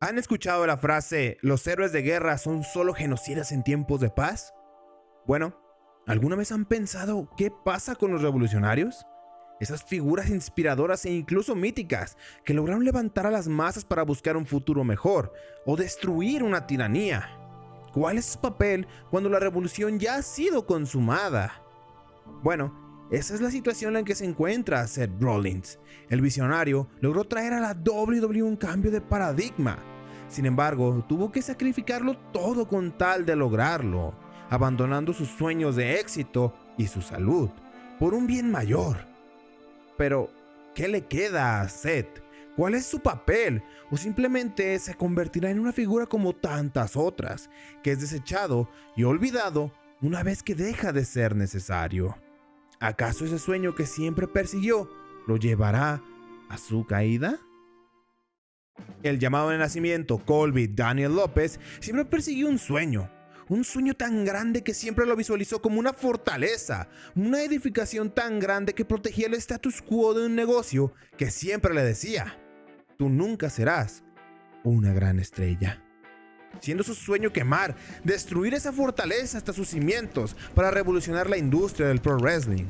¿Han escuchado la frase, los héroes de guerra son solo genocidas en tiempos de paz? Bueno, ¿alguna vez han pensado qué pasa con los revolucionarios? Esas figuras inspiradoras e incluso míticas que lograron levantar a las masas para buscar un futuro mejor o destruir una tiranía. ¿Cuál es su papel cuando la revolución ya ha sido consumada? Bueno, esa es la situación en la que se encuentra Seth Rollins. El visionario logró traer a la WWE un cambio de paradigma. Sin embargo, tuvo que sacrificarlo todo con tal de lograrlo, abandonando sus sueños de éxito y su salud por un bien mayor. Pero, ¿qué le queda a Seth? ¿Cuál es su papel? ¿O simplemente se convertirá en una figura como tantas otras, que es desechado y olvidado una vez que deja de ser necesario? ¿Acaso ese sueño que siempre persiguió lo llevará a su caída? El llamado de nacimiento Colby Daniel López siempre persiguió un sueño tan grande que siempre lo visualizó como una fortaleza, una edificación tan grande que protegía el status quo de un negocio que siempre le decía: tú nunca serás una gran estrella. Siendo su sueño quemar, destruir esa fortaleza hasta sus cimientos para revolucionar la industria del pro wrestling.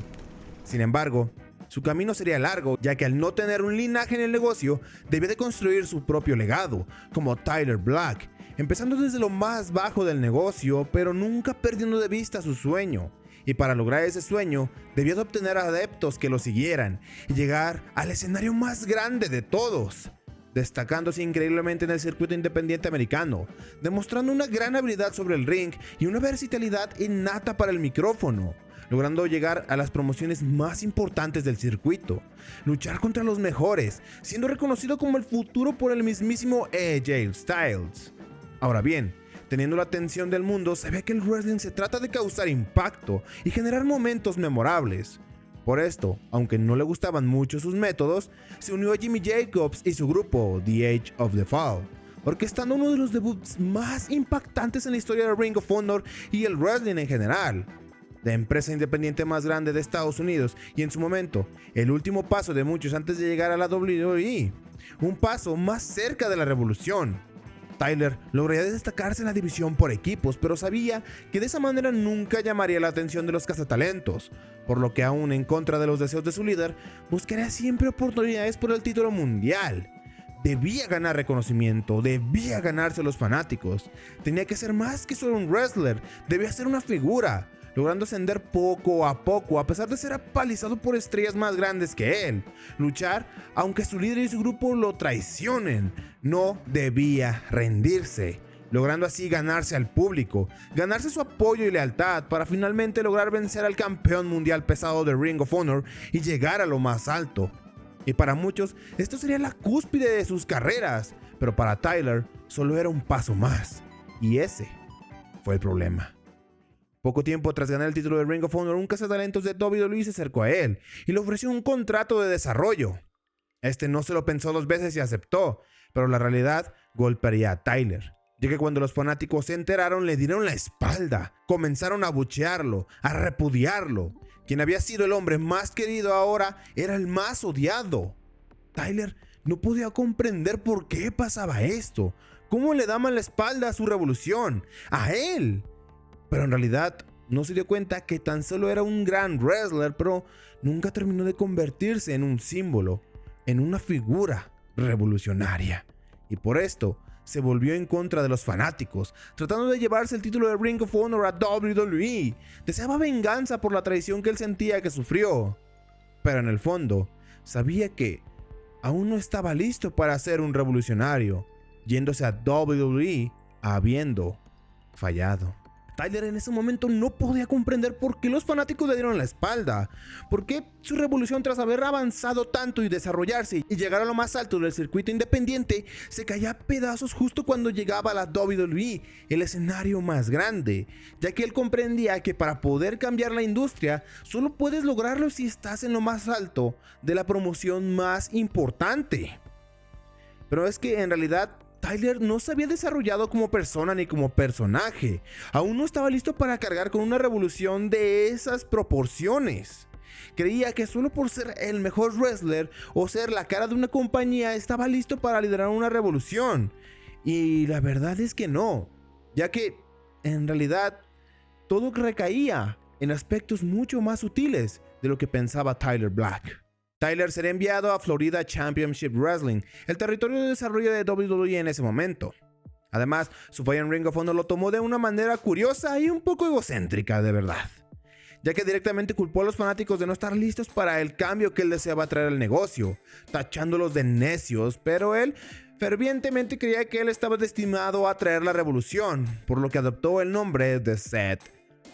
Sin embargo, su camino sería largo, ya que al no tener un linaje en el negocio, debía de construir su propio legado, como Tyler Black, empezando desde lo más bajo del negocio, pero nunca perdiendo de vista su sueño. Y para lograr ese sueño, debía de obtener adeptos que lo siguieran y llegar al escenario más grande de todos, destacándose increíblemente en el circuito independiente americano, demostrando una gran habilidad sobre el ring y una versatilidad innata para el micrófono, logrando llegar a las promociones más importantes del circuito, luchar contra los mejores, siendo reconocido como el futuro por el mismísimo AJ Styles. Ahora bien, teniendo la atención del mundo, se ve que el wrestling se trata de causar impacto y generar momentos memorables. Por esto, aunque no le gustaban mucho sus métodos, se unió a Jimmy Jacobs y su grupo The Age of the Fall, orquestando uno de los debuts más impactantes en la historia de Ring of Honor y el wrestling en general. La empresa independiente más grande de Estados Unidos y en su momento, el último paso de muchos antes de llegar a la WWE, un paso más cerca de la revolución. Tyler lograría destacarse en la división por equipos, pero sabía que de esa manera nunca llamaría la atención de los cazatalentos, por lo que aún en contra de los deseos de su líder, buscaría siempre oportunidades por el título mundial. Debía ganar reconocimiento, debía ganarse a los fanáticos, tenía que ser más que solo un wrestler, debía ser una figura, logrando ascender poco a poco a pesar de ser apalizado por estrellas más grandes que él. Luchar aunque su líder y su grupo lo traicionen. No debía rendirse, logrando así ganarse al público, ganarse su apoyo y lealtad para finalmente lograr vencer al campeón mundial pesado de Ring of Honor y llegar a lo más alto. Y para muchos esto sería la cúspide de sus carreras, pero para Tyler solo era un paso más, y ese fue el problema. Poco tiempo tras ganar el título de Ring of Honor, un cazatalentos de WWE se acercó a él y le ofreció un contrato de desarrollo. Este no se lo pensó dos veces y aceptó, pero la realidad golpearía a Tyler, ya que cuando los fanáticos se enteraron le dieron la espalda, comenzaron a abuchearlo, a repudiarlo. Quien había sido el hombre más querido ahora era el más odiado. Tyler no podía comprender por qué pasaba esto, cómo le daban la espalda a su revolución, a él. Pero en realidad no se dio cuenta que tan solo era un gran wrestler, pero nunca terminó de convertirse en un símbolo, en una figura revolucionaria. Y por esto se volvió en contra de los fanáticos, tratando de llevarse el título de Ring of Honor a WWE. Deseaba venganza por la traición que él sentía que sufrió. Pero en el fondo, sabía que aún no estaba listo para ser un revolucionario, yéndose a WWE habiendo fallado. Tyler en ese momento no podía comprender por qué los fanáticos le dieron la espalda, por qué su revolución, tras haber avanzado tanto y desarrollarse y llegar a lo más alto del circuito independiente, se caía a pedazos justo cuando llegaba a la WWE, el escenario más grande, ya que él comprendía que para poder cambiar la industria solo puedes lograrlo si estás en lo más alto de la promoción más importante. Pero es que en realidad Tyler no se había desarrollado como persona ni como personaje. Aún no estaba listo para cargar con una revolución de esas proporciones. Creía que solo por ser el mejor wrestler o ser la cara de una compañía estaba listo para liderar una revolución. Y la verdad es que no, ya que en realidad todo recaía en aspectos mucho más sutiles de lo que pensaba Tyler Black. Tyler sería enviado a Florida Championship Wrestling, el territorio de desarrollo de WWE en ese momento. Además, su falla en Ring of Honor lo tomó de una manera curiosa y un poco egocéntrica, de verdad, ya que directamente culpó a los fanáticos de no estar listos para el cambio que él deseaba traer al negocio, tachándolos de necios, pero él fervientemente creía que él estaba destinado a traer la revolución, por lo que adoptó el nombre de Seth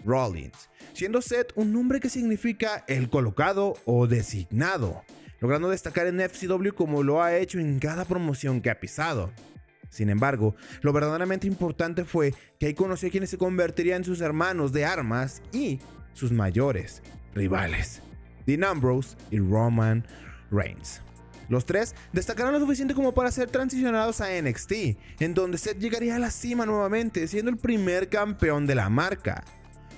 Rollins, siendo Seth un nombre que significa el colocado o designado, logrando destacar en FCW como lo ha hecho en cada promoción que ha pisado. Sin embargo, lo verdaderamente importante fue que ahí conoció a quienes se convertirían en sus hermanos de armas y sus mayores rivales, Dean Ambrose y Roman Reigns. Los tres destacaron lo suficiente como para ser transicionados a NXT, en donde Seth llegaría a la cima nuevamente, siendo el primer campeón de la marca.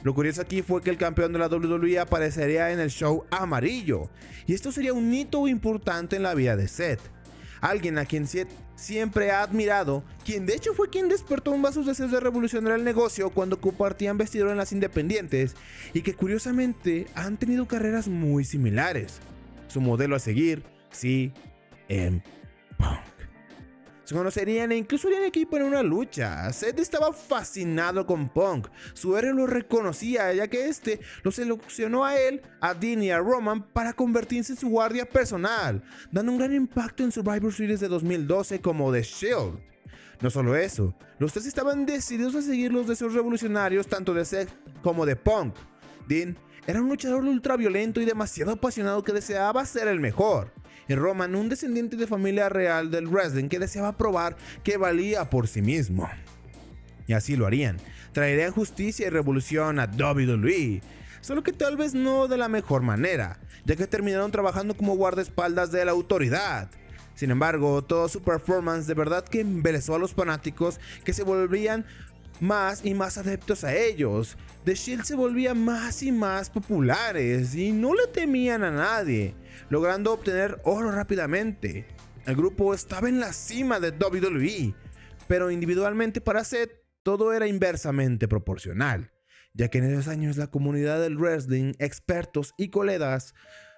Lo curioso aquí fue que el campeón de la WWE aparecería en el show amarillo, y esto sería un hito importante en la vida de Seth. Alguien a quien Seth siempre ha admirado, quien de hecho fue quien despertó en sus deseos de revolucionar el negocio cuando compartían vestidor en las independientes, y que curiosamente han tenido carreras muy similares. Su modelo a seguir, CM Punk. Se conocerían e incluso harían equipo en una lucha. Seth estaba fascinado con Punk. Su héroe lo reconocía, ya que este lo seleccionó a él, a Dean y a Roman para convertirse en su guardia personal, dando un gran impacto en Survivor Series de 2012 como The Shield. No solo eso, los tres estaban decididos a seguir los deseos revolucionarios tanto de Seth como de Punk. Dean era un luchador ultraviolento y demasiado apasionado que deseaba ser el mejor. Y Roman, un descendiente de familia real del wrestling que deseaba probar que valía por sí mismo. Y así lo harían. Traerían justicia y revolución a WWE. Solo que tal vez no de la mejor manera, ya que terminaron trabajando como guardaespaldas de la autoridad. Sin embargo, toda su performance de verdad que embelesó a los fanáticos, que se volvían más y más adeptos a ellos. The Shield se volvía más y más populares y no le temían a nadie, logrando obtener oro rápidamente. El grupo estaba en la cima de WWE, pero individualmente para Seth todo era inversamente proporcional, ya que en esos años la comunidad del wrestling, expertos y colegas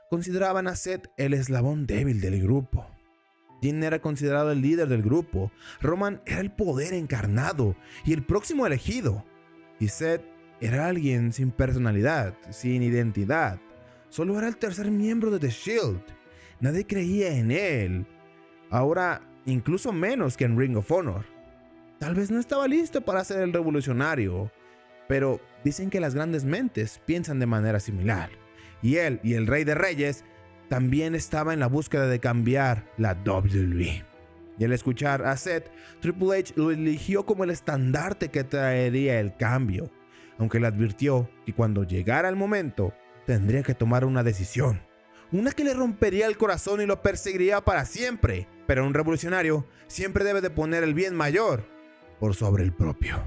consideraban a Seth el eslabón débil del grupo. Dean era considerado el líder del grupo, Roman era el poder encarnado y el próximo elegido, y Seth era alguien sin personalidad, sin identidad. Solo era el tercer miembro de The Shield. Nadie creía en él. Ahora, incluso menos que en Ring of Honor. Tal vez no estaba listo para ser el revolucionario, pero dicen que las grandes mentes piensan de manera similar. Y él y el Rey de Reyes también estaba en la búsqueda de cambiar la WWE. Y al escuchar a Seth, Triple H lo eligió como el estandarte que traería el cambio, aunque le advirtió que cuando llegara el momento tendría que tomar una decisión, una que le rompería el corazón y lo perseguiría para siempre. Pero un revolucionario siempre debe de poner el bien mayor por sobre el propio.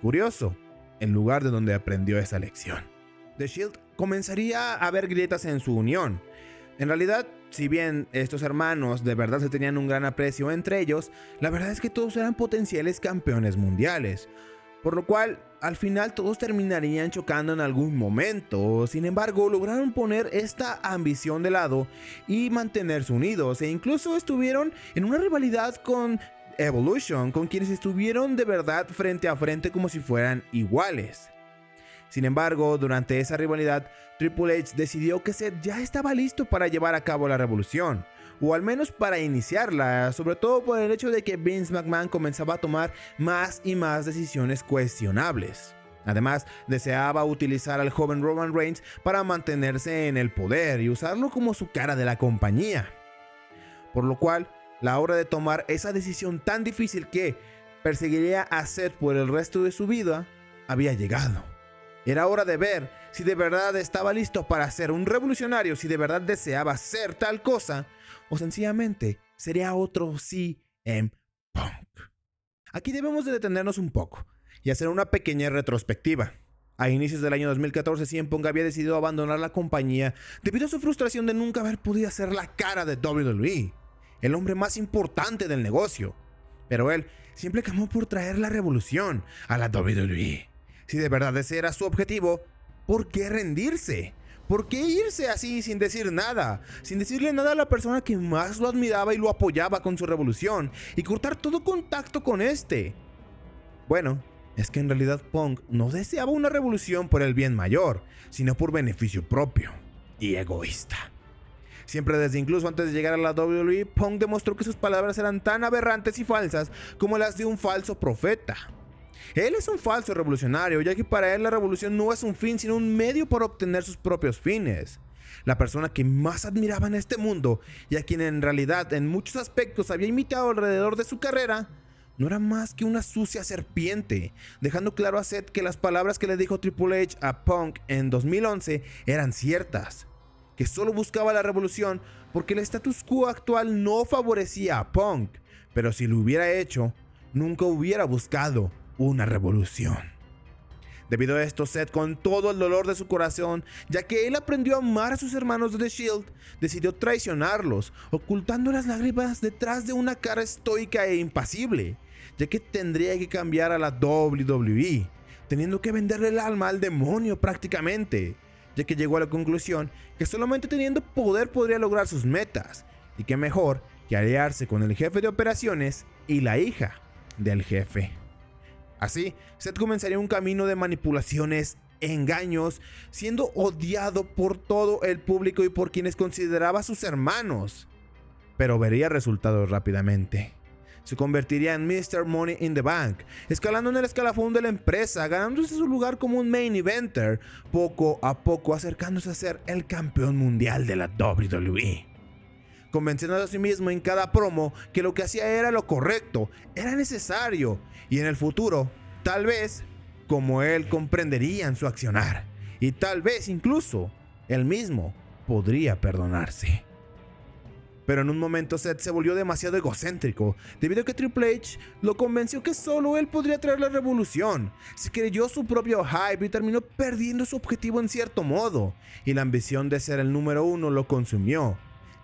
Curioso, el lugar de donde aprendió esa lección. The Shield comenzaría a haber grietas en su unión. En realidad, si bien estos hermanos de verdad se tenían un gran aprecio entre ellos, la verdad es que todos eran potenciales campeones mundiales, por lo cual al final todos terminarían chocando en algún momento. Sin embargo, lograron poner esta ambición de lado y mantenerse unidos, e incluso estuvieron en una rivalidad con Evolution, con quienes estuvieron de verdad frente a frente como si fueran iguales. Sin embargo, durante esa rivalidad, Triple H decidió que Seth ya estaba listo para llevar a cabo la revolución, o al menos para iniciarla, sobre todo por el hecho de que Vince McMahon comenzaba a tomar más y más decisiones cuestionables. Además, deseaba utilizar al joven Roman Reigns para mantenerse en el poder y usarlo como su cara de la compañía. Por lo cual, la hora de tomar esa decisión tan difícil que perseguiría a Seth por el resto de su vida había llegado. Era hora de ver si de verdad estaba listo para ser un revolucionario, si de verdad deseaba ser tal cosa, o sencillamente sería otro CM Punk. Aquí debemos de detenernos un poco y hacer una pequeña retrospectiva. A inicios del año 2014, CM Punk había decidido abandonar la compañía debido a su frustración de nunca haber podido ser la cara de WWE, el hombre más importante del negocio. Pero él siempre clamó por traer la revolución a la WWE. Si de verdad ese era su objetivo, ¿por qué rendirse? ¿Por qué irse así sin decir nada? Sin decirle nada a la persona que más lo admiraba y lo apoyaba con su revolución, y cortar todo contacto con este. Bueno, es que en realidad Punk no deseaba una revolución por el bien mayor, sino por beneficio propio y egoísta. Siempre desde incluso antes de llegar a la WWE, Punk demostró que sus palabras eran tan aberrantes y falsas como las de un falso profeta. Él es un falso revolucionario, ya que para él la revolución no es un fin, sino un medio para obtener sus propios fines. La persona que más admiraba en este mundo, y a quien en realidad en muchos aspectos había imitado alrededor de su carrera, no era más que una sucia serpiente, dejando claro a Seth que las palabras que le dijo Triple H a Punk en 2011 eran ciertas, que solo buscaba la revolución porque el status quo actual no favorecía a Punk, pero si lo hubiera hecho, nunca hubiera buscado una revolución. Debido a esto, Seth, con todo el dolor de su corazón, ya que él aprendió a amar a sus hermanos de The Shield, decidió traicionarlos, ocultando las lágrimas detrás de una cara estoica e impasible, ya que tendría que cambiar a la WWE, teniendo que venderle el alma al demonio prácticamente, ya que llegó a la conclusión que solamente teniendo poder podría lograr sus metas, y que mejor que aliarse con el jefe de operaciones y la hija del jefe. Así, Seth comenzaría un camino de manipulaciones, engaños, siendo odiado por todo el público y por quienes consideraba sus hermanos. Pero vería resultados rápidamente. Se convertiría en Mr. Money in the Bank, escalando en el escalafón de la empresa, ganándose su lugar como un main eventer, poco a poco acercándose a ser el campeón mundial de la WWE. Convenciendo a sí mismo en cada promo que lo que hacía era lo correcto, era necesario, y en el futuro, tal vez, como él comprenderían su accionar, y tal vez incluso, él mismo podría perdonarse. Pero en un momento Seth se volvió demasiado egocéntrico, debido a que Triple H lo convenció que solo él podría traer la revolución. Se creyó su propio hype y terminó perdiendo su objetivo en cierto modo, y la ambición de ser el número uno lo consumió.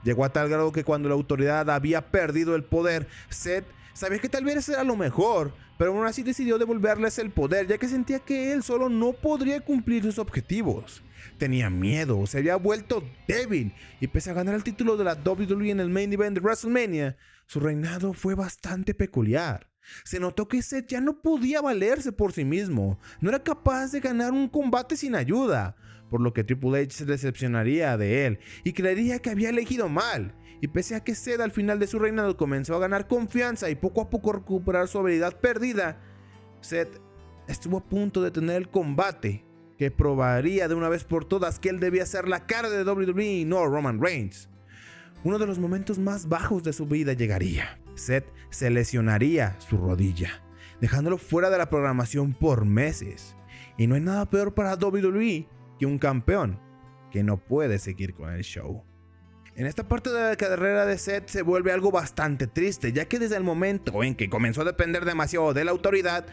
Llegó a tal grado que cuando la autoridad había perdido el poder, Seth sabía que tal vez era lo mejor, pero aún así decidió devolverles el poder, ya que sentía que él solo no podría cumplir sus objetivos. Tenía miedo, se había vuelto débil, y pese a ganar el título de la WWE en el main event de WrestleMania, su reinado fue bastante peculiar. Se notó que Seth ya no podía valerse por sí mismo, no era capaz de ganar un combate sin ayuda, por lo que Triple H se decepcionaría de él y creería que había elegido mal. Y pese a que Seth al final de su reinado comenzó a ganar confianza y poco a poco recuperar su habilidad perdida, Seth estuvo a punto de tener el combate que probaría de una vez por todas que él debía ser la cara de WWE y no Roman Reigns. Uno de los momentos más bajos de su vida llegaría. Seth se lesionaría su rodilla, dejándolo fuera de la programación por meses. Y no hay nada peor para WWE que un campeón que no puede seguir con el show. En esta parte de la carrera de Seth se vuelve algo bastante triste, ya que desde el momento en que comenzó a depender demasiado de la autoridad,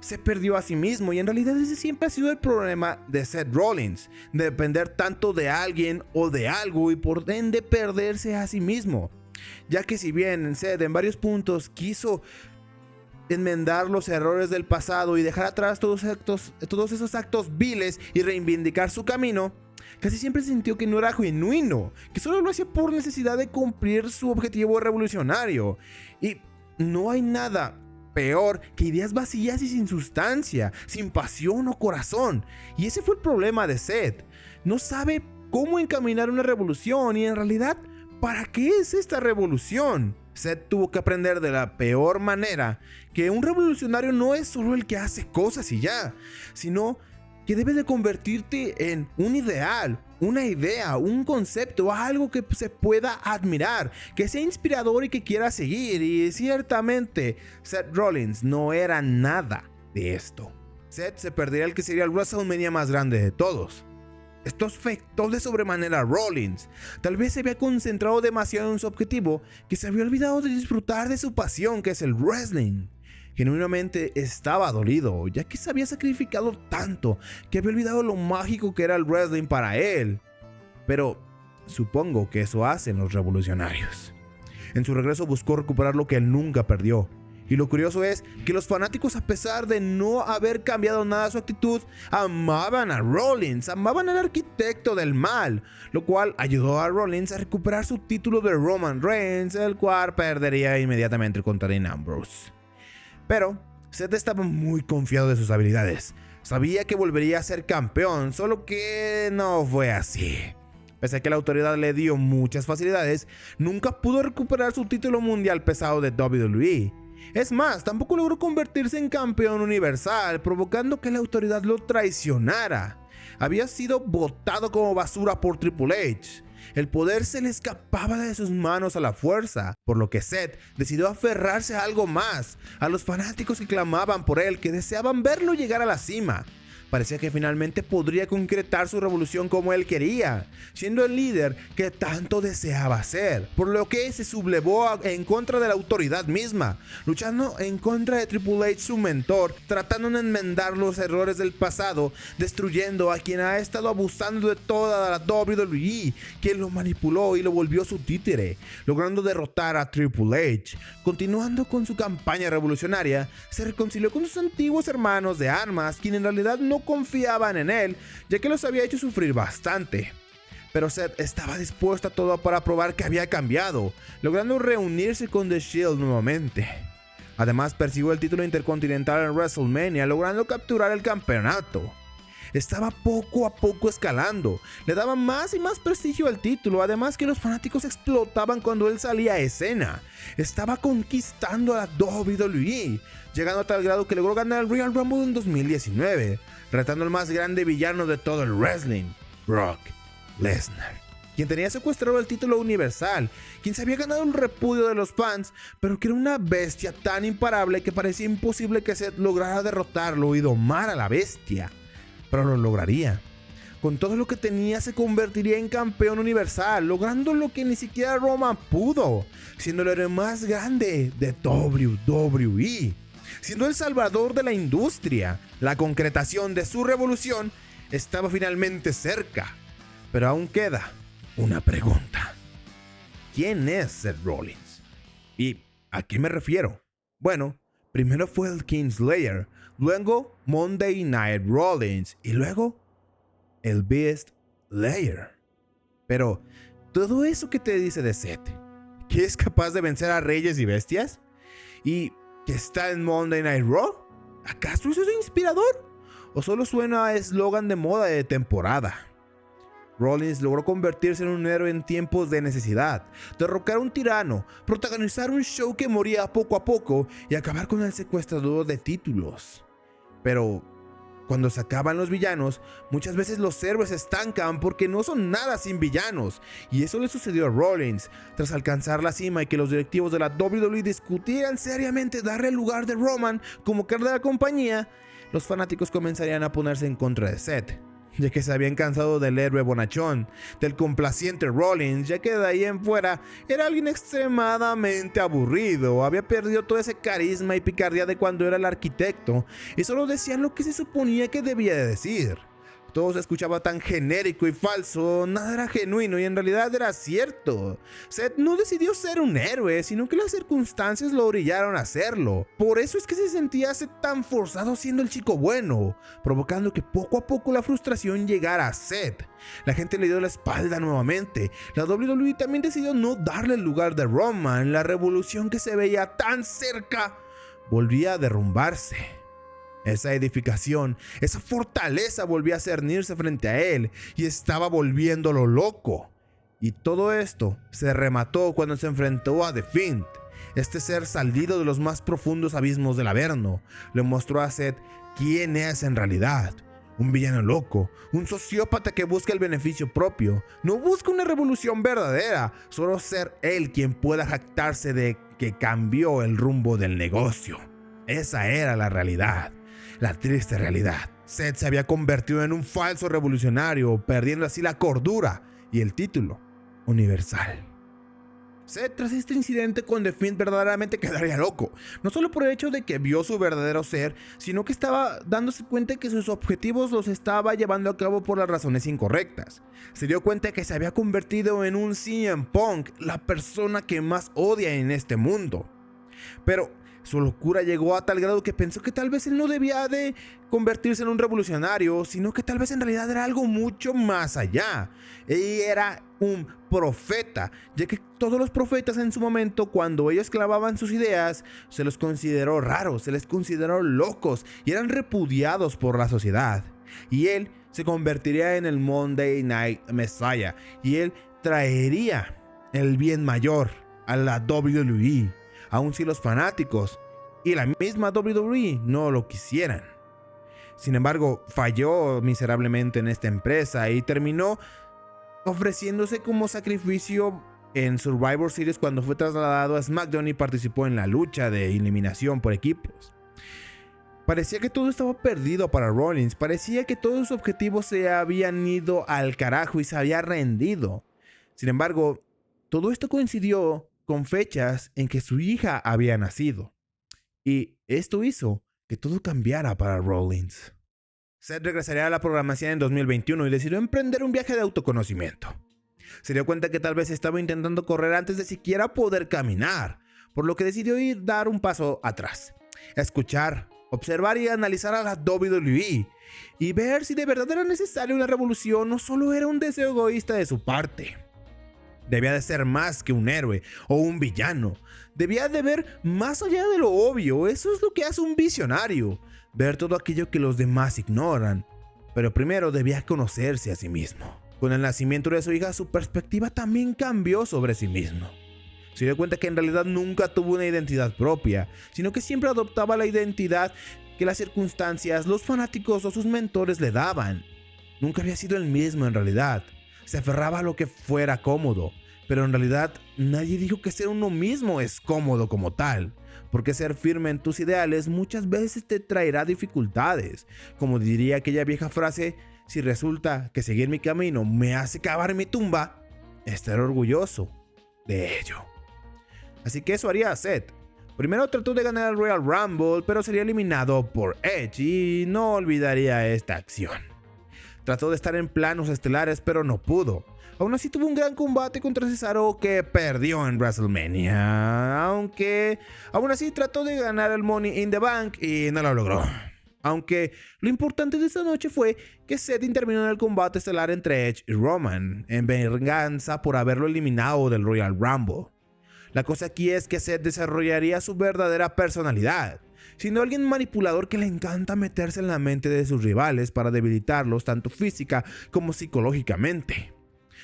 se perdió a sí mismo, y en realidad ese siempre ha sido el problema de Seth Rollins, de depender tanto de alguien o de algo y por ende perderse a sí mismo, ya que si bien Seth en varios puntos quiso enmendar los errores del pasado y dejar atrás todos esos actos viles y reivindicar su camino, casi siempre sintió que no era genuino, que solo lo hacía por necesidad de cumplir su objetivo revolucionario. Y no hay nada peor que ideas vacías y sin sustancia, sin pasión o corazón. Y ese fue el problema de Seth. No sabe cómo encaminar una revolución, y en realidad, ¿para qué es esta revolución? Seth tuvo que aprender de la peor manera que un revolucionario no es solo el que hace cosas y ya, sino que debes de convertirte en un ideal, una idea, un concepto, algo que se pueda admirar, que sea inspirador y que quiera seguir. Y ciertamente Seth Rollins no era nada de esto. Seth se perdería el que sería el WrestleMania más grande de todos. Esto afectó de sobremanera a Rollins. Tal vez se había concentrado demasiado en su objetivo, que se había olvidado de disfrutar de su pasión, que es el wrestling. Genuinamente estaba dolido, ya que se había sacrificado tanto que había olvidado lo mágico que era el wrestling para él. Pero supongo que eso hacen los revolucionarios. En su regreso buscó recuperar lo que él nunca perdió, Y lo curioso es que los fanáticos, a pesar de no haber cambiado nada su actitud, amaban a Rollins, amaban al arquitecto del mal, lo cual ayudó a Rollins a recuperar su título de Roman Reigns, el cual perdería inmediatamente contra Dean Ambrose. Pero Seth estaba muy confiado de sus habilidades. Sabía que volvería a ser campeón, solo que no fue así. Pese a que la autoridad le dio muchas facilidades, nunca pudo recuperar su título mundial pesado de WWE. Es más, tampoco logró convertirse en campeón universal, provocando que la autoridad lo traicionara. Había sido botado como basura por Triple H. El poder se le escapaba de sus manos a la fuerza, por lo que Seth decidió aferrarse a algo más, a los fanáticos que clamaban por él, que deseaban verlo llegar a la cima. Parecía que finalmente podría concretar su revolución como él quería, siendo el líder que tanto deseaba ser, por lo que se sublevó en contra de la autoridad misma, luchando en contra de Triple H, su mentor, tratando de enmendar los errores del pasado, destruyendo a quien ha estado abusando de toda la WWE, quien lo manipuló y lo volvió su títere, logrando derrotar a Triple H. Continuando con su campaña revolucionaria, se reconcilió con sus antiguos hermanos de armas, quienes en realidad no confiaban en él, ya que los había hecho sufrir bastante. Pero Seth estaba dispuesto a todo para probar que había cambiado, logrando reunirse con The Shield nuevamente. Además, persiguió el título intercontinental en WrestleMania, logrando capturar el campeonato. Estaba poco a poco escalando, le daba más y más prestigio al título, además que los fanáticos explotaban cuando él salía a escena. Estaba conquistando a la WWE, llegando a tal grado que logró ganar el Royal Rumble en 2019, retando al más grande villano de todo el wrestling, Brock Lesnar, quien tenía secuestrado el título universal, quien se había ganado el repudio de los fans, pero que era una bestia tan imparable que parecía imposible que Seth lograra derrotarlo y domar a la bestia. Pero lo lograría. Con todo lo que tenía, se convertiría en campeón universal, logrando lo que ni siquiera Roman pudo, siendo el héroe más grande de WWE, siendo el salvador de la industria. La concretación de su revolución estaba finalmente cerca, pero aún queda una pregunta: ¿quién es Seth Rollins? ¿Y a qué me refiero? Bueno, primero fue el Kingslayer, luego Monday Night Rollins y luego el Beast Layer. Pero, ¿todo eso que te dice de Seth? ¿Que es capaz de vencer a reyes y bestias? ¿Y que está en Monday Night Raw? ¿Acaso eso es inspirador? ¿O solo suena a eslogan de moda de temporada? Rollins logró convertirse en un héroe en tiempos de necesidad, derrocar a un tirano, protagonizar un show que moría poco a poco y acabar con el secuestrador de títulos. Pero cuando se acaban los villanos, muchas veces los héroes se estancan porque no son nada sin villanos, y eso le sucedió a Rollins. Tras alcanzar la cima y que los directivos de la WWE discutieran seriamente darle el lugar de Roman como cara de la compañía, los fanáticos comenzarían a ponerse en contra de Seth, ya que se habían cansado del héroe bonachón, del complaciente Rollins, ya que de ahí en fuera era alguien extremadamente aburrido, había perdido todo ese carisma y picardía de cuando era el arquitecto, y solo decían lo que se suponía que debía de decir. Todo se escuchaba tan genérico y falso, nada era genuino y en realidad era cierto. Seth no decidió ser un héroe, sino que las circunstancias lo orillaron a hacerlo. Por eso es que se sentía Seth tan forzado siendo el chico bueno, provocando que poco a poco la frustración llegara a Seth. La gente le dio la espalda nuevamente. La WWE también decidió no darle el lugar de Roman. La revolución que se veía tan cerca volvía a derrumbarse. Esa edificación, esa fortaleza volvía a cernirse frente a él y estaba volviéndolo loco. Y todo esto se remató cuando se enfrentó a The Fiend. Este ser salido de los más profundos abismos del Averno le mostró a Seth quién es en realidad. Un villano loco, un sociópata que busca el beneficio propio. No busca una revolución verdadera, solo ser él quien pueda jactarse de que cambió el rumbo del negocio. Esa era la realidad. La triste realidad. Seth se había convertido en un falso revolucionario, perdiendo así la cordura y el título universal. Seth, tras este incidente con The Fiend, verdaderamente quedaría loco, no solo por el hecho de que vio su verdadero ser, sino que estaba dándose cuenta de que sus objetivos los estaba llevando a cabo por las razones incorrectas. Se dio cuenta de que se había convertido en un CM Punk, la persona que más odia en este mundo. Pero Su locura llegó a tal grado que pensó que tal vez él no debía de convertirse en un revolucionario, sino que tal vez en realidad era algo mucho más allá. Él era un profeta, ya que todos los profetas en su momento, cuando ellos clavaban sus ideas, se los consideró raros, se les consideró locos y eran repudiados por la sociedad. Y él se convertiría en el Monday Night Messiah y él traería el bien mayor a la WWE, aun si los fanáticos y la misma WWE no lo quisieran. Sin embargo, falló miserablemente en esta empresa y terminó ofreciéndose como sacrificio en Survivor Series cuando fue trasladado a SmackDown y participó en la lucha de eliminación por equipos. Parecía que todo estaba perdido para Rollins, parecía que todos sus objetivos se habían ido al carajo y se había rendido. Sin embargo, todo esto coincidió con fechas en que su hija había nacido. Y esto hizo que todo cambiara para Rollins. Seth regresaría a la programación en 2021 y decidió emprender un viaje de autoconocimiento. Se dio cuenta que tal vez estaba intentando correr antes de siquiera poder caminar, por lo que decidió dar un paso atrás, escuchar, observar y analizar a la WWE y ver si de verdad era necesaria una revolución o solo era un deseo egoísta de su parte. Debía de ser más que un héroe o un villano. Debía de ver más allá de lo obvio. Eso es lo que hace un visionario. Ver todo aquello que los demás ignoran. Pero primero debía conocerse a sí mismo. Con el nacimiento de su hija, su perspectiva también cambió sobre sí mismo. Se dio cuenta que en realidad nunca tuvo una identidad propia, sino que siempre adoptaba la identidad que las circunstancias, los fanáticos o sus mentores le daban. Nunca había sido el mismo en realidad. Se aferraba a lo que fuera cómodo, pero en realidad nadie dijo que ser uno mismo es cómodo como tal, porque ser firme en tus ideales muchas veces te traerá dificultades. Como diría aquella vieja frase, si resulta que seguir mi camino me hace cavar mi tumba, estaré orgulloso de ello. Así que eso haría Seth. Primero trató de ganar el Royal Rumble, pero sería eliminado por Edge y no olvidaría esta acción. Trató de estar en planos estelares, pero no pudo. Aún así tuvo un gran combate contra Cesaro que perdió en WrestleMania. Aunque aún así trató de ganar el Money in the Bank y no lo logró. Aunque lo importante de esta noche fue que Seth intervino en el combate estelar entre Edge y Roman, en venganza por haberlo eliminado del Royal Rumble. La cosa aquí es que Seth desarrollaría su verdadera personalidad, siendo alguien manipulador que le encanta meterse en la mente de sus rivales para debilitarlos tanto física como psicológicamente.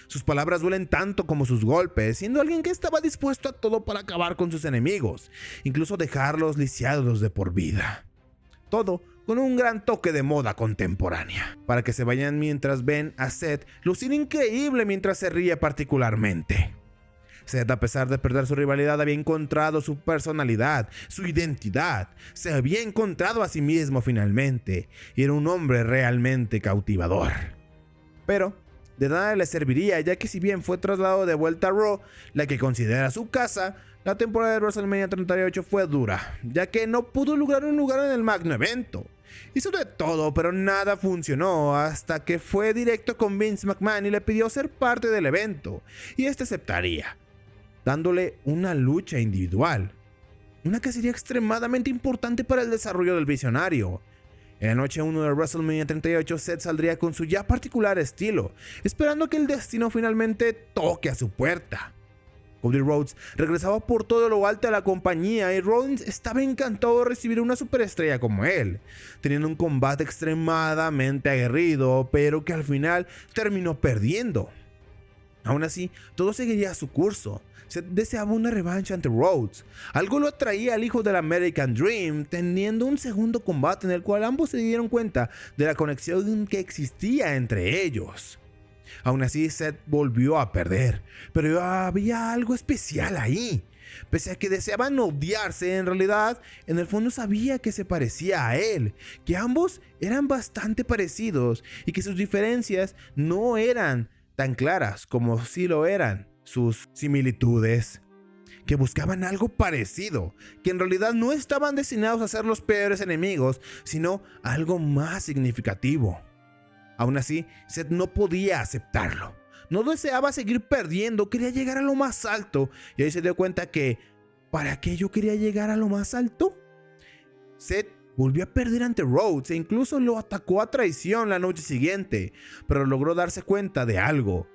Sus palabras duelen tanto como sus golpes, siendo alguien que estaba dispuesto a todo para acabar con sus enemigos, incluso dejarlos lisiados de por vida. Todo con un gran toque de moda contemporánea, para que se vayan mientras ven a Seth lucir increíble mientras se ríe particularmente. Seth, a pesar de perder su rivalidad, había encontrado su personalidad, su identidad. Se había encontrado a sí mismo finalmente, y era un hombre realmente cautivador. Pero de nada le serviría, ya que si bien fue trasladado de vuelta a Raw, la que considera su casa, la temporada de WrestleMania 38 fue dura, ya que no pudo lograr un lugar en el magno evento. Hizo de todo, pero nada funcionó hasta que fue directo con Vince McMahon y le pidió ser parte del evento, y este aceptaría, dándole una lucha individual, una que sería extremadamente importante para el desarrollo del visionario. En la noche 1 de WrestleMania 38, Seth saldría con su ya particular estilo, esperando que el destino finalmente toque a su puerta. Cody Rhodes regresaba por todo lo alto de la compañía y Rollins estaba encantado de recibir una superestrella como él, teniendo un combate extremadamente aguerrido, pero que al final terminó perdiendo. Aún así, todo seguiría su curso. Seth deseaba una revancha ante Rhodes. Algo lo atraía al hijo del American Dream, teniendo un segundo combate en el cual ambos se dieron cuenta de la conexión que existía entre ellos. Aún así, Seth volvió a perder, pero había algo especial ahí. Pese a que deseaban odiarse, en realidad, en el fondo sabía que se parecía a él, que ambos eran bastante parecidos y que sus diferencias no eran tan claras como sí lo eran sus similitudes, que buscaban algo parecido, que en realidad no estaban destinados a ser los peores enemigos, sino algo más significativo. Aún así, Seth no podía aceptarlo. No deseaba seguir perdiendo, quería llegar a lo más alto, y ahí se dio cuenta que ¿para qué yo quería llegar a lo más alto? Seth volvió a perder ante Rhodes e incluso lo atacó a traición la noche siguiente, pero logró darse cuenta de algo.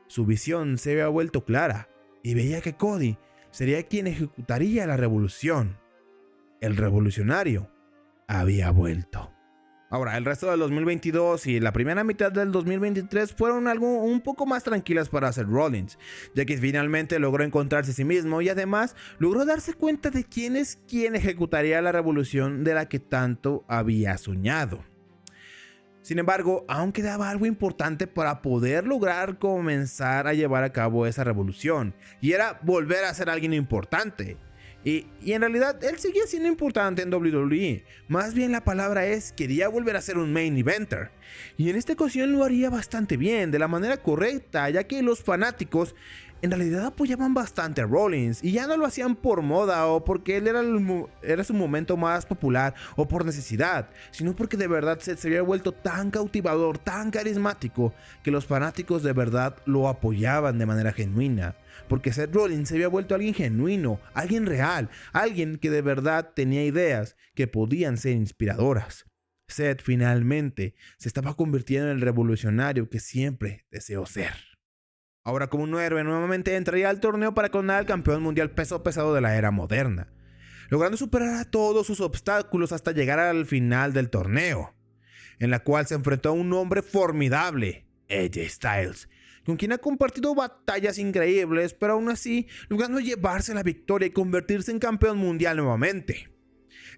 Su visión se había vuelto clara y veía que Cody sería quien ejecutaría la revolución. El revolucionario había vuelto. Ahora, el resto del 2022 y la primera mitad del 2023 fueron algo un poco más tranquilas para Seth Rollins, ya que finalmente logró encontrarse a sí mismo y además logró darse cuenta de quién es quien ejecutaría la revolución de la que tanto había soñado. Sin embargo, aún quedaba algo importante para poder lograr comenzar a llevar a cabo esa revolución, y era volver a ser alguien importante. Y en realidad él seguía siendo importante en WWE, más bien la palabra es quería volver a ser un main eventer, y en esta ocasión lo haría bastante bien, de la manera correcta, ya que los fanáticos en realidad apoyaban bastante a Rollins y ya no lo hacían por moda o porque él era su momento más popular o por necesidad, sino porque de verdad se había vuelto tan cautivador, tan carismático, que los fanáticos de verdad lo apoyaban de manera genuina. Porque Seth Rollins se había vuelto alguien genuino, alguien real, alguien que de verdad tenía ideas que podían ser inspiradoras. Seth finalmente se estaba convirtiendo en el revolucionario que siempre deseó ser. Ahora, como un héroe, nuevamente entraría al torneo para coronar al campeón mundial peso pesado de la era moderna, logrando superar a todos sus obstáculos hasta llegar al final del torneo, en la cual se enfrentó a un hombre formidable, AJ Styles, con quien ha compartido batallas increíbles, pero aún así logrando llevarse la victoria y convertirse en campeón mundial nuevamente.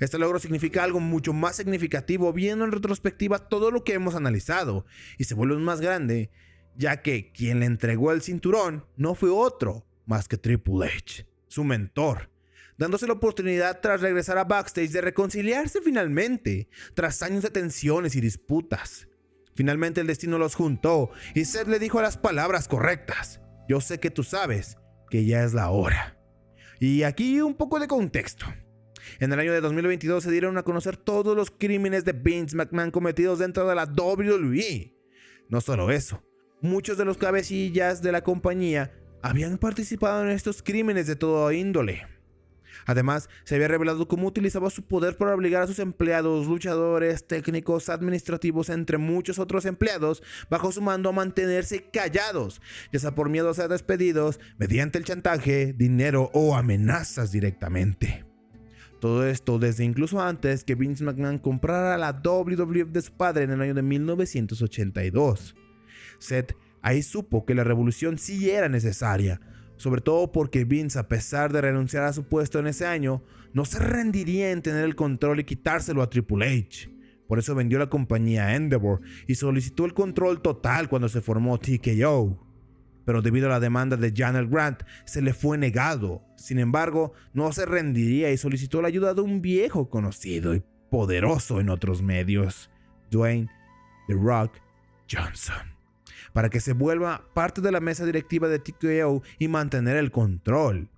Este logro significa algo mucho más significativo viendo en retrospectiva todo lo que hemos analizado, y se vuelve más grande, ya que quien le entregó el cinturón no fue otro más que Triple H, su mentor, dándose la oportunidad tras regresar a backstage de reconciliarse finalmente, tras años de tensiones y disputas. Finalmente el destino los juntó y Seth le dijo las palabras correctas: yo sé que tú sabes que ya es la hora. Y aquí un poco de contexto. En el año de 2022 se dieron a conocer todos los crímenes de Vince McMahon cometidos dentro de la WWE. No solo eso, muchos de los cabecillas de la compañía habían participado en estos crímenes de toda índole. Además, se había revelado cómo utilizaba su poder para obligar a sus empleados, luchadores, técnicos, administrativos, entre muchos otros empleados, bajo su mando a mantenerse callados, ya sea por miedo a ser despedidos, mediante el chantaje, dinero o amenazas directamente. Todo esto desde incluso antes que Vince McMahon comprara la WWF de su padre en el año de 1982. Seth ahí supo que la revolución sí era necesaria, sobre todo porque Vince, a pesar de renunciar a su puesto en ese año, no se rendiría en tener el control y quitárselo a Triple H. Por eso vendió la compañía a Endeavor y solicitó el control total cuando se formó TKO. Pero debido a la demanda de Janel Grant, se le fue negado. Sin embargo, no se rendiría y solicitó la ayuda de un viejo conocido y poderoso en otros medios, Dwayne "The Rock" Johnson, para que se vuelva parte de la mesa directiva de TKO y mantener el control.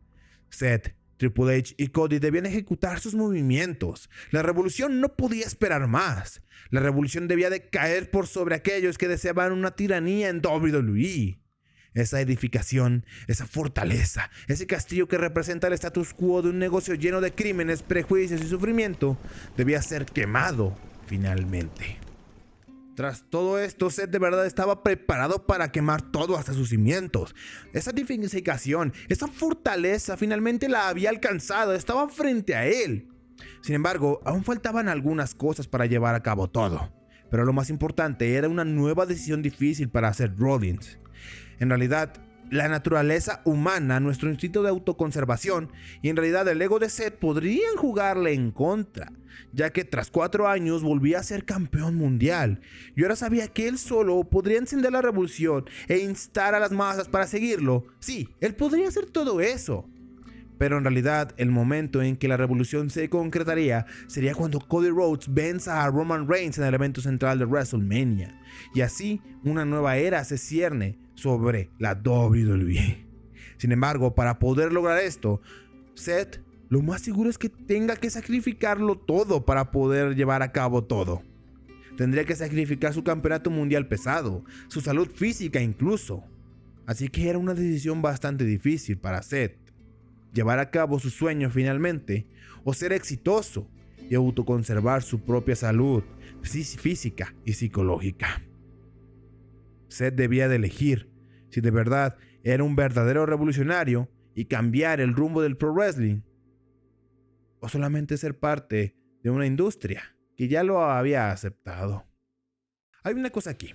Seth, Triple H y Cody debían ejecutar sus movimientos. La revolución no podía esperar más. La revolución debía de caer por sobre aquellos que deseaban una tiranía en WWE. Esa edificación, esa fortaleza, ese castillo que representa el status quo de un negocio lleno de crímenes, prejuicios y sufrimiento, debía ser quemado finalmente. Tras todo esto, Seth de verdad estaba preparado para quemar todo hasta sus cimientos. Esa edificación, esa fortaleza finalmente la había alcanzado, estaba frente a él. Sin embargo, aún faltaban algunas cosas para llevar a cabo todo. Pero lo más importante era una nueva decisión difícil para Seth Rollins. En realidad, la naturaleza humana, nuestro instinto de autoconservación y en realidad el ego de Seth podrían jugarle en contra, ya que tras 4 años volvía a ser campeón mundial y ahora sabía que él solo podría encender la revolución e instar a las masas para seguirlo. Sí, él podría hacer todo eso. Pero en realidad el momento en que la revolución se concretaría sería cuando Cody Rhodes venza a Roman Reigns en el evento central de WrestleMania. Y así una nueva era se cierne sobre la WWE. Sin embargo, para poder lograr esto, Seth lo más seguro es que tenga que sacrificarlo todo para poder llevar a cabo todo. Tendría que sacrificar su campeonato mundial pesado, su salud física incluso. Así que era una decisión bastante difícil para Seth. llevar a cabo su sueño finalmente, o ser exitoso y autoconservar su propia salud física y psicológica. Seth debía de elegir si de verdad era un verdadero revolucionario y cambiar el rumbo del pro wrestling, o solamente ser parte de una industria que ya lo había aceptado. Hay una cosa aquí.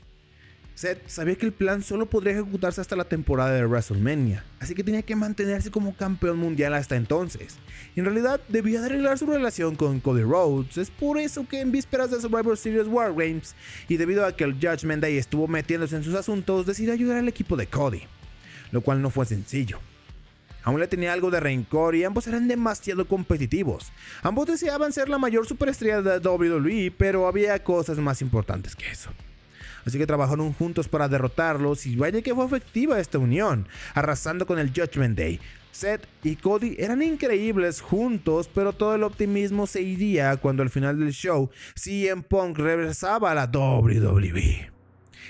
Seth sabía que el plan solo podría ejecutarse hasta la temporada de WrestleMania, así que tenía que mantenerse como campeón mundial hasta entonces. Y en realidad debía de arreglar su relación con Cody Rhodes. Es por eso que en vísperas de Survivor Series War Games, y debido a que el Judgment Day estuvo metiéndose en sus asuntos, decidió ayudar al equipo de Cody, lo cual no fue sencillo. Aún le tenía algo de rencor y ambos eran demasiado competitivos. Ambos deseaban ser la mayor superestrella de WWE, pero había cosas más importantes que eso. Así que trabajaron juntos para derrotarlos, y vaya que fue efectiva esta unión, arrasando con el Judgment Day. Seth y Cody eran increíbles juntos, pero todo el optimismo se iría cuando al final del show CM Punk regresaba a la WWE.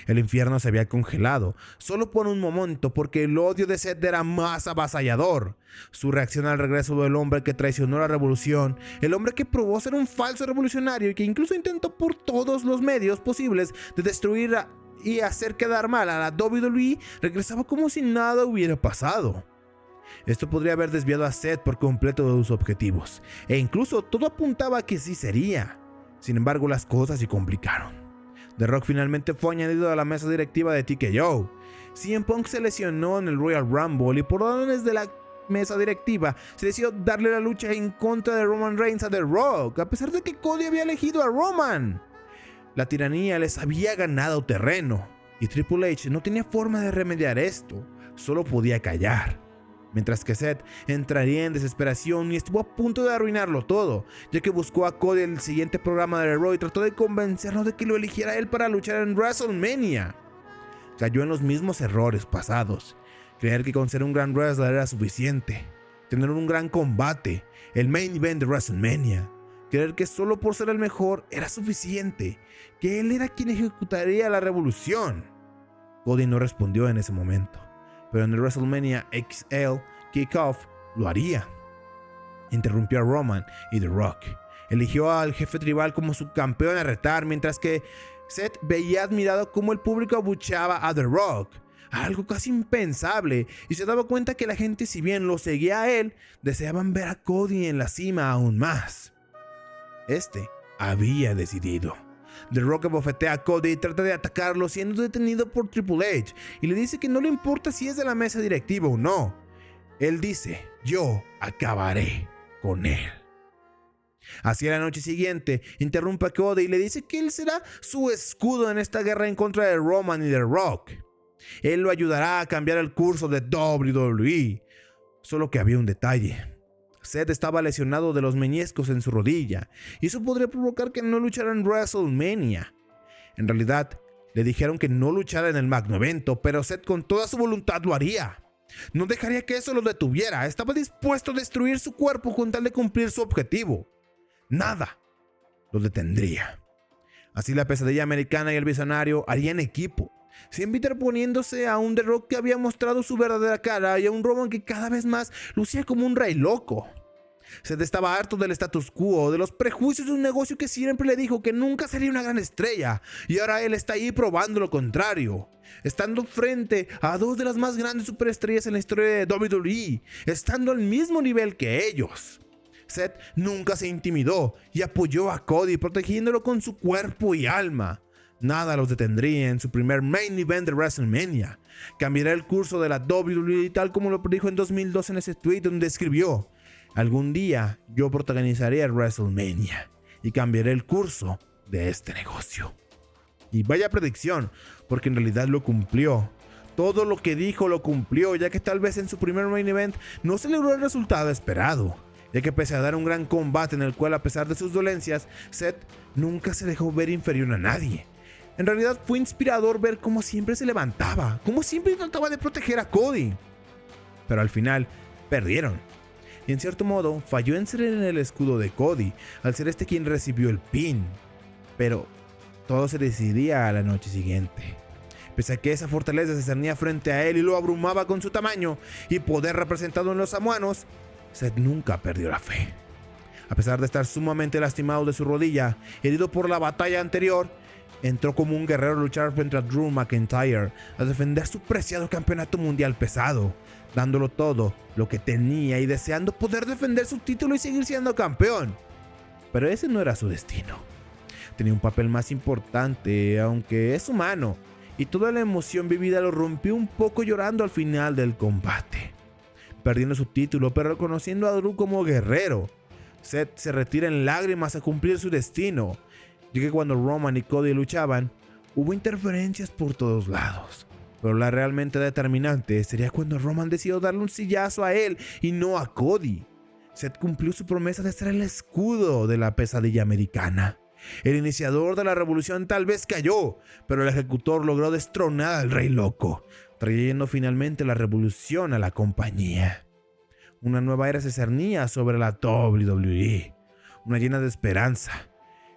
El infierno se había congelado, solo por un momento, porque el odio de Seth era más avasallador. Su reacción al regreso del hombre que traicionó la revolución, el hombre que probó ser un falso revolucionario y que incluso intentó por todos los medios posibles de destruir y hacer quedar mal a la WWE, regresaba como si nada hubiera pasado. Esto podría haber desviado a Seth por completo de sus objetivos, e incluso todo apuntaba a que sí sería. Sin embargo, las cosas se complicaron. The Rock finalmente fue añadido a la mesa directiva de TKO. CM Punk se lesionó en el Royal Rumble y por órdenes de la mesa directiva se decidió darle la lucha en contra de Roman Reigns a The Rock, a pesar de que Cody había elegido a Roman. La tiranía les había ganado terreno y Triple H no tenía forma de remediar esto, solo podía callar. Mientras que Seth entraría en desesperación y estuvo a punto de arruinarlo todo, ya que buscó a Cody en el siguiente programa de Raw y trató de convencerlo de que lo eligiera él para luchar en WrestleMania. Cayó en los mismos errores pasados, creer que con ser un gran wrestler era suficiente, tener un gran combate, el main event de WrestleMania, creer que solo por ser el mejor era suficiente, que él era quien ejecutaría la revolución. Cody no respondió en ese momento, pero en el WrestleMania XL Kickoff lo haría. Interrumpió a Roman y The Rock. Eligió al jefe tribal como su campeón a retar, mientras que Seth veía admirado cómo el público abucheaba a The Rock, algo casi impensable, y se daba cuenta que la gente, si bien lo seguía a él, deseaban ver a Cody en la cima aún más. Este había decidido. The Rock abofetea a Cody y trata de atacarlo, siendo detenido por Triple H, y le dice que no le importa si es de la mesa directiva o no. Él dice: yo acabaré con él. Hacia la noche siguiente, interrumpe a Cody y le dice que él será su escudo en esta guerra en contra de Roman y The Rock. Él lo ayudará a cambiar el curso de WWE. Solo que había un detalle. Seth estaba lesionado de los meniscos en su rodilla, y eso podría provocar que no luchara en WrestleMania. En realidad, le dijeron que no luchara en el magno evento, pero Seth con toda su voluntad lo haría. No dejaría que eso lo detuviera, estaba dispuesto a destruir su cuerpo con tal de cumplir su objetivo. Nada lo detendría. Así la pesadilla americana y el visionario harían equipo, siempre interponiéndose a un The Rock que había mostrado su verdadera cara y a un Roman que cada vez más lucía como un rey loco. Seth estaba harto del status quo, de los prejuicios de un negocio que siempre le dijo que nunca sería una gran estrella, y ahora él está ahí probando lo contrario, estando frente a dos de las más grandes superestrellas en la historia de WWE, estando al mismo nivel que ellos. Seth nunca se intimidó y apoyó a Cody, protegiéndolo con su cuerpo y alma. Nada los detendría en su primer main event de WrestleMania. Cambiará el curso de la WWE, tal como lo predijo en 2002 en ese tweet donde escribió: algún día yo protagonizaré WrestleMania y cambiaré el curso de este negocio. Y vaya predicción, porque en realidad lo cumplió. Todo lo que dijo lo cumplió, ya que tal vez en su primer main event no se logró el resultado esperado, ya que pese a dar un gran combate en el cual, a pesar de sus dolencias, Seth nunca se dejó ver inferior a nadie. En realidad fue inspirador ver cómo siempre se levantaba, cómo siempre trataba de proteger a Cody. Pero al final perdieron. Y en cierto modo falló en ser en el escudo de Cody, al ser este quien recibió el pin. Pero todo se decidía a la noche siguiente. Pese a que esa fortaleza se cernía frente a él y lo abrumaba con su tamaño y poder representado en los samoanos, Seth nunca perdió la fe. A pesar de estar sumamente lastimado de su rodilla, herido por la batalla anterior, entró como un guerrero a luchar frente a Drew McIntyre a defender su preciado campeonato mundial pesado, dándolo todo lo que tenía y deseando poder defender su título y seguir siendo campeón. Pero ese no era su destino. Tenía un papel más importante, aunque es humano, y toda la emoción vivida lo rompió un poco llorando al final del combate, perdiendo su título pero reconociendo a Drew como guerrero. Seth se retira en lágrimas a cumplir su destino, ya que cuando Roman y Cody luchaban, hubo interferencias por todos lados. Pero la realmente determinante sería cuando Roman decidió darle un sillazo a él y no a Cody. Seth cumplió su promesa de ser el escudo de la pesadilla americana. El iniciador de la revolución tal vez cayó, pero el ejecutor logró destronar al Rey Loco, trayendo finalmente la revolución a la compañía. Una nueva era se cernía sobre la WWE, una llena de esperanza.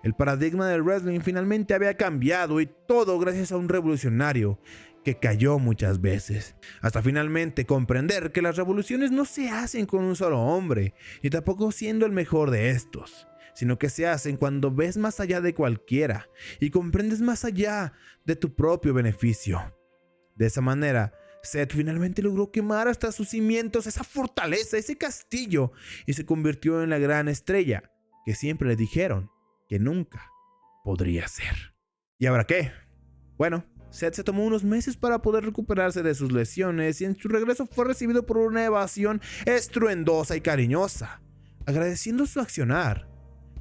El paradigma del wrestling finalmente había cambiado y todo gracias a un revolucionario que cayó muchas veces, hasta finalmente comprender que las revoluciones no se hacen con un solo hombre, y tampoco siendo el mejor de estos, sino que se hacen cuando ves más allá de cualquiera y comprendes más allá de tu propio beneficio. De esa manera, Seth finalmente logró quemar hasta sus cimientos esa fortaleza, ese castillo, y se convirtió en la gran estrella que siempre le dijeron que nunca podría ser. ¿Y ahora qué? Bueno, Seth se tomó unos meses para poder recuperarse de sus lesiones y en su regreso fue recibido por una ovación estruendosa y cariñosa, agradeciendo su accionar.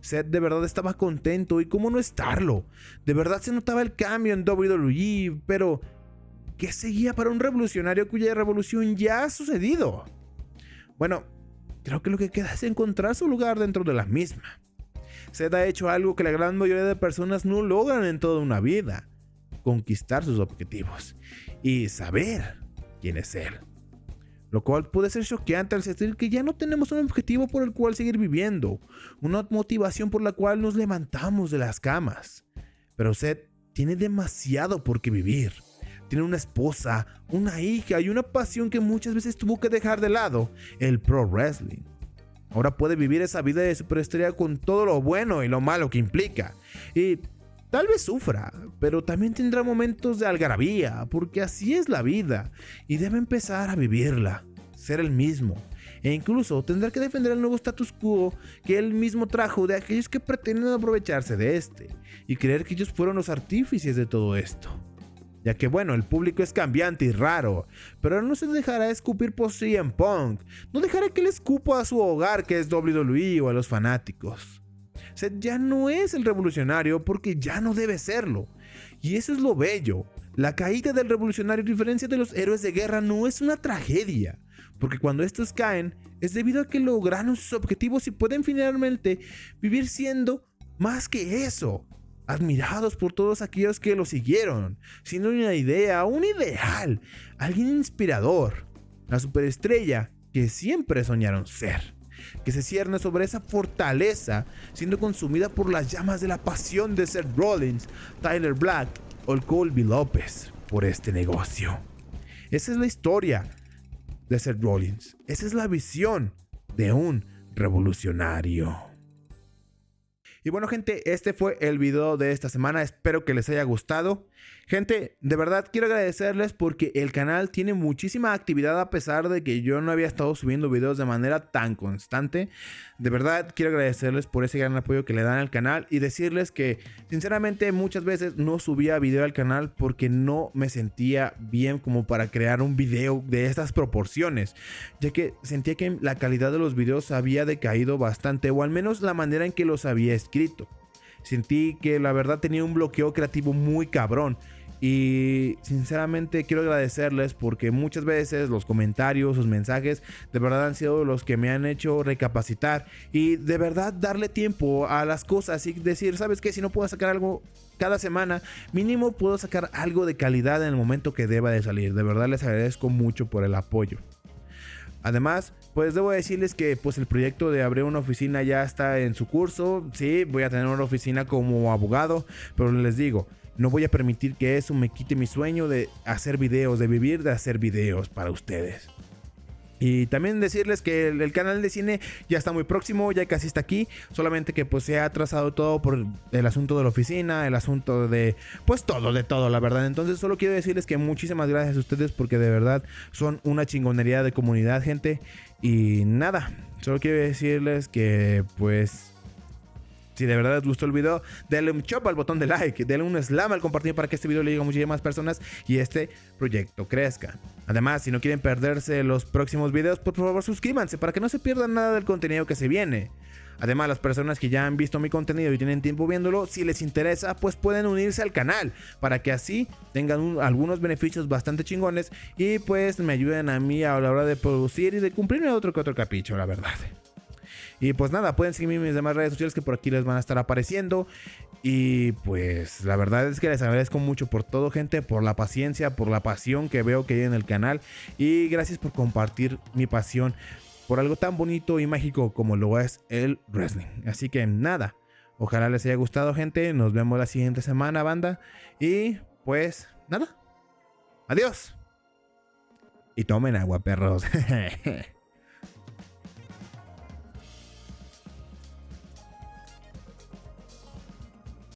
Seth de verdad estaba contento y cómo no estarlo. De verdad se notaba el cambio en WWE, pero ¿qué seguía para un revolucionario cuya revolución ya ha sucedido? Bueno, creo que lo que queda es encontrar su lugar dentro de la misma. Seth ha hecho algo que la gran mayoría de personas no logran en toda una vida: conquistar sus objetivos y saber quién es él. Lo cual puede ser choqueante al sentir que ya no tenemos un objetivo por el cual seguir viviendo, una motivación por la cual nos levantamos de las camas. Pero Seth tiene demasiado por qué vivir. Tiene una esposa, una hija y una pasión que muchas veces tuvo que dejar de lado: el pro wrestling. Ahora puede vivir esa vida de superestrella con todo lo bueno y lo malo que implica. Y tal vez sufra, pero también tendrá momentos de algarabía, porque así es la vida y debe empezar a vivirla, ser el mismo. E incluso tendrá que defender el nuevo status quo que él mismo trajo de aquellos que pretenden aprovecharse de este y creer que ellos fueron los artífices de todo esto. Ya que bueno, el público es cambiante y raro, pero no se dejará escupir por CM Punk, no dejará que le escupa a su hogar que es WWE o a los fanáticos. Seth ya no es el revolucionario porque ya no debe serlo. Y eso es lo bello. La caída del revolucionario, a diferencia de los héroes de guerra, no es una tragedia, porque cuando estos caen es debido a que lograron sus objetivos y pueden finalmente vivir siendo más que eso, admirados por todos aquellos que lo siguieron, siendo una idea, un ideal, alguien inspirador, la superestrella que siempre soñaron ser, que se cierne sobre esa fortaleza, siendo consumida por las llamas de la pasión de Seth Rollins, Tyler Black o Colby López por este negocio. Esa es la historia de Seth Rollins, esa es la visión de un revolucionario. Y bueno, gente, este fue el video de esta semana. Espero que les haya gustado. Gente, de verdad quiero agradecerles porque el canal tiene muchísima actividad a pesar de que yo no había estado subiendo videos de manera tan constante. De verdad quiero agradecerles por ese gran apoyo que le dan al canal y decirles que sinceramente muchas veces no subía video al canal porque no me sentía bien como para crear un video de estas proporciones, ya que sentía que la calidad de los videos había decaído bastante, o al menos la manera en que los había escrito. Sentí que la verdad tenía un bloqueo creativo muy cabrón. Y sinceramente quiero agradecerles porque muchas veces los comentarios, sus mensajes de verdad han sido los que me han hecho recapacitar y de verdad darle tiempo a las cosas y decir, ¿sabes qué? Si no puedo sacar algo cada semana, mínimo puedo sacar algo de calidad en el momento que deba de salir. De verdad les agradezco mucho por el apoyo. Además, pues debo decirles que pues el proyecto de abrir una oficina ya está en su curso. Sí, voy a tener una oficina como abogado, pero les digo, no voy a permitir que eso me quite mi sueño de hacer videos, de vivir de hacer videos para ustedes. Y también decirles que el canal de cine ya está muy próximo, ya casi está aquí. Solamente que pues se ha atrasado todo por el asunto de la oficina, el asunto de pues todo, de todo, la verdad. Entonces solo quiero decirles que muchísimas gracias a ustedes porque de verdad son una chingonería de comunidad, gente. Y nada, solo quiero decirles que pues... si de verdad les gustó el video, denle un chop al botón de like, denle un slam al compartir para que este video le llegue a muchísimas personas y este proyecto crezca. Además, si no quieren perderse los próximos videos, por favor suscríbanse para que no se pierdan nada del contenido que se viene. Además, las personas que ya han visto mi contenido y tienen tiempo viéndolo, si les interesa, pues pueden unirse al canal para que así tengan algunos beneficios bastante chingones y pues me ayuden a mí a la hora de producir y de cumplir otro que otro capricho, la verdad. Y pues nada, pueden seguirme en mis demás redes sociales que por aquí les van a estar apareciendo. Y pues la verdad es que les agradezco mucho por todo, gente, por la paciencia, por la pasión que veo que hay en el canal. Y gracias por compartir mi pasión por algo tan bonito y mágico como lo es el wrestling. Así que nada, ojalá les haya gustado, gente. Nos vemos la siguiente semana, banda. Y pues nada, adiós. Y tomen agua, perros.